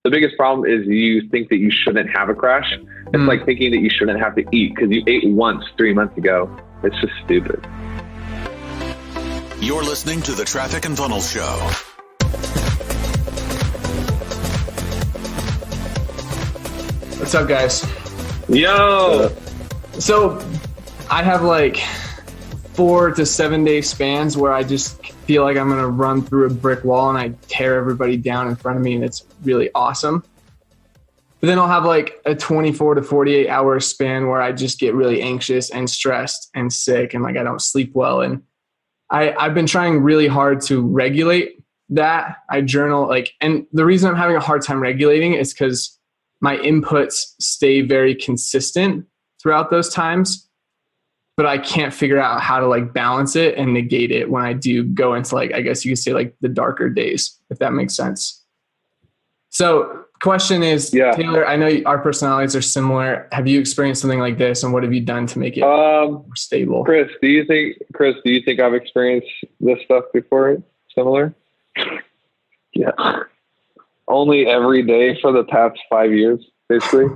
The biggest problem is you think that you shouldn't have a crash. It's like thinking that you shouldn't have to eat because you ate once 3 months ago. It's just stupid. You're listening to the Traffic and Funnels Show. What's up, guys? Yo! So I have like 4 to 7 day spans where I just feel like I'm going to run through a brick wall and I tear everybody down in front of me, and it's really awesome. But then I'll have like a 24 to 48 hour span where I just get really anxious and stressed and sick and like I don't sleep well. And I've been trying really hard to regulate that. I journal and the reason I'm having a hard time regulating is because my inputs stay very consistent throughout those times, but I can't figure out how to like balance it and negate it when I do go into like, I guess you could say like the darker days, if that makes sense. So question is, Taylor, I know our personalities are similar. Have you experienced something like this, and what have you done to make it more stable? Chris, do you think I've experienced this stuff before? Similar? Yeah. Only every day for the past 5 years, basically.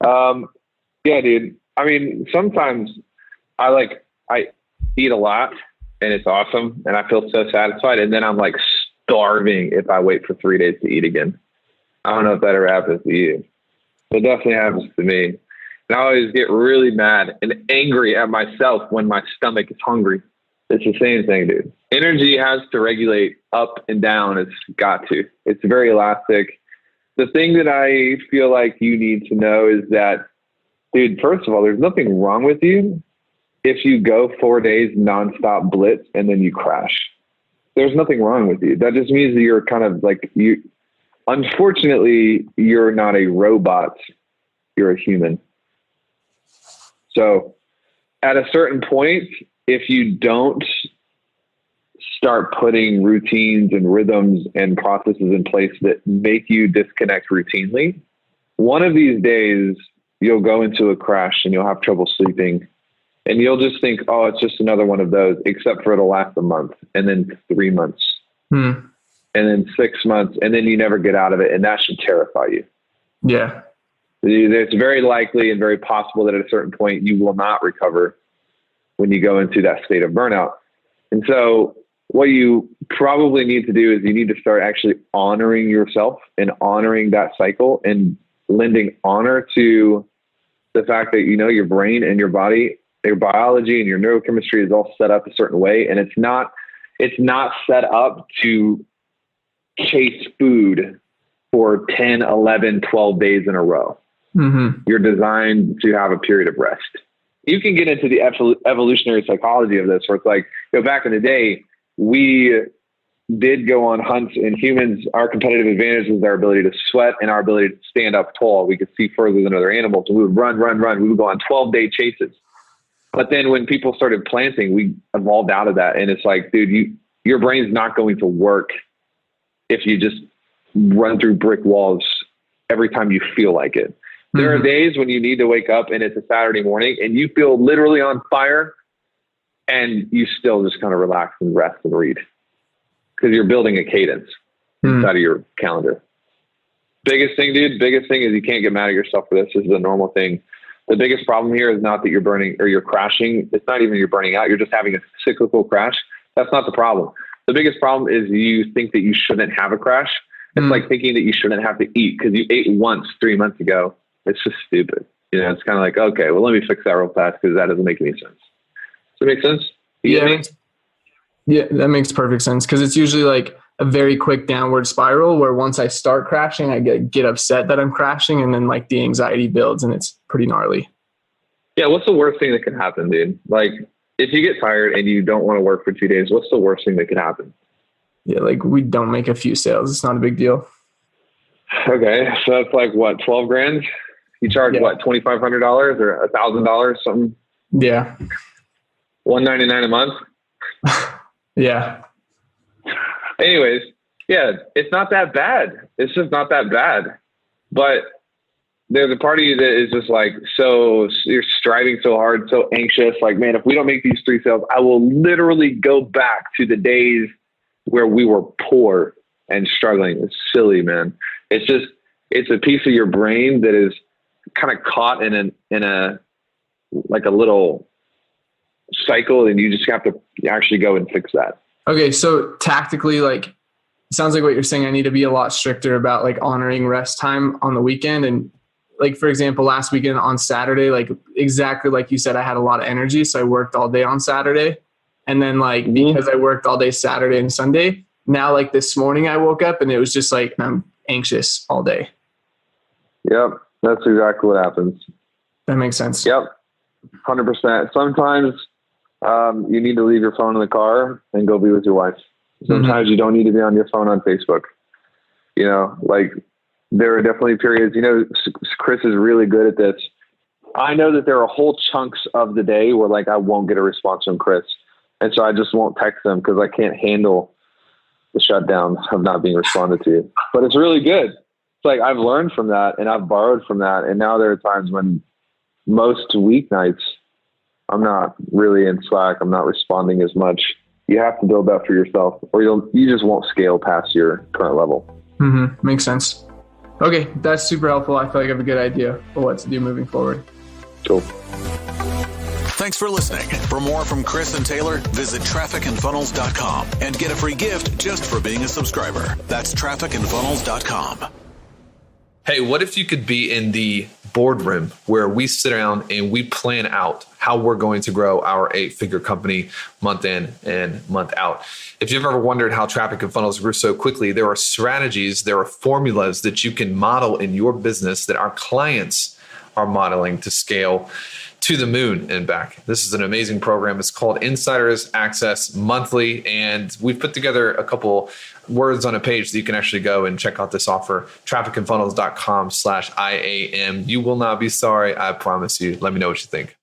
Yeah, dude. I mean, sometimes I eat a lot and it's awesome and I feel so satisfied, and then I'm like starving if I wait for 3 days to eat again. I don't know if that ever happens to you. It definitely happens to me. And I always get really mad and angry at myself when my stomach is hungry. It's the same thing, dude. Energy has to regulate up and down. It's got to. It's very elastic. The thing that I feel like you need to know is that, dude, first of all, there's nothing wrong with you if you go 4 days nonstop blitz and then you crash. There's nothing wrong with you. That just means that you're kind of like you. Unfortunately, you're not a robot. You're a human. So at a certain point, if you don't start putting routines and rhythms and processes in place that make you disconnect routinely, one of these days you'll go into a crash and you'll have trouble sleeping. And you'll just think, oh, it's just another one of those, except for it'll last a month and then 3 months and then 6 months. And then you never get out of it. And that should terrify you. Yeah. It's very likely and very possible that at a certain point you will not recover when you go into that state of burnout. And so what you probably need to do is you need to start actually honoring yourself and honoring that cycle and lending honor to the fact that, you know, your brain and your body, your biology and your neurochemistry is all set up a certain way. And it's not set up to chase food for 10, 11, 12 days in a row. You're designed to have a period of rest. You can get into the evolutionary psychology of this, where it's like, you know, back in the day, we did go on hunts, and humans, our competitive advantage was our ability to sweat and our ability to stand up tall. We could see further than other animals, and we would run. We would go on 12-day chases. But then when people started planting, we evolved out of that. And it's like, dude, your brain's not going to work if you just run through brick walls every time you feel like it. There are days when you need to wake up and it's a Saturday morning and you feel literally on fire, and you still just kind of relax and rest and read because you're building a cadence inside of your calendar. Biggest thing is you can't get mad at yourself for this. This is a normal thing. The biggest problem here is not that you're burning or you're crashing. It's not even you're burning out. You're just having a cyclical crash. That's not the problem. The biggest problem is you think that you shouldn't have a crash. It's like thinking that you shouldn't have to eat because you ate once 3 months ago. It's just stupid. You know, it's kind of like, okay, well, let me fix that real fast because that doesn't make any sense. Does it make sense? Yeah, that makes perfect sense, because it's usually like a very quick downward spiral where once I start crashing, I get upset that I'm crashing, and then like the anxiety builds and it's pretty gnarly. Yeah, what's the worst thing that can happen, dude? Like, if you get tired and you don't want to work for 2 days, what's the worst thing that could happen? Yeah, like we don't make a few sales. It's not a big deal. Okay, so that's like what, 12 grand? You charge what, $2,500 or $1,000, something? Yeah. $199 a month. Yeah. Anyways, yeah, it's not that bad. It's just not that bad. But there's a part of you that is just like, so you're striving so hard, so anxious. Like, man, if we don't make these 3 sales, I will literally go back to the days where we were poor and struggling. It's silly, man. It's a piece of your brain that is kind of caught in a like a little cycle, and you just have to actually go and fix that. Okay. So tactically, like, it sounds like what you're saying, I need to be a lot stricter about like honoring rest time on the weekend. And like, for example, last weekend on Saturday, like exactly like you said, I had a lot of energy. So I worked all day on Saturday. And then like, because I worked all day Saturday and Sunday, now like this morning I woke up and it was just like, I'm anxious all day. Yep. That's exactly what happens. That makes sense. Yep. 100%. Sometimes you need to leave your phone in the car and go be with your wife. Sometimes you don't need to be on your phone on Facebook. You know, like there are definitely periods, you know, Chris is really good at this. I know that there are whole chunks of the day where like I won't get a response from Chris. And so I just won't text him because I can't handle the shutdown of not being responded to. But it's really good. It's like I've learned from that and I've borrowed from that. And now there are times when most weeknights I'm not really in Slack. I'm not responding as much. You have to build that for yourself or you just won't scale past your current level. Makes sense. Okay. That's super helpful. I feel like I have a good idea for what to do moving forward. Cool. Thanks for listening. For more from Chris and Taylor, visit trafficandfunnels.com and get a free gift just for being a subscriber. That's trafficandfunnels.com. Hey, what if you could be in the boardroom where we sit down and we plan out how we're going to grow our 8-figure company month in and month out? If you've ever wondered how traffic and funnels grew so quickly, there are strategies, there are formulas that you can model in your business that our clients are modeling to scale to the moon and back. This is an amazing program. It's called Insiders Access Monthly, and we've put together a couple words on a page that you can actually go and check out this offer, trafficandfunnels.com/IAM. You will not be sorry, I promise you. Let me know what you think.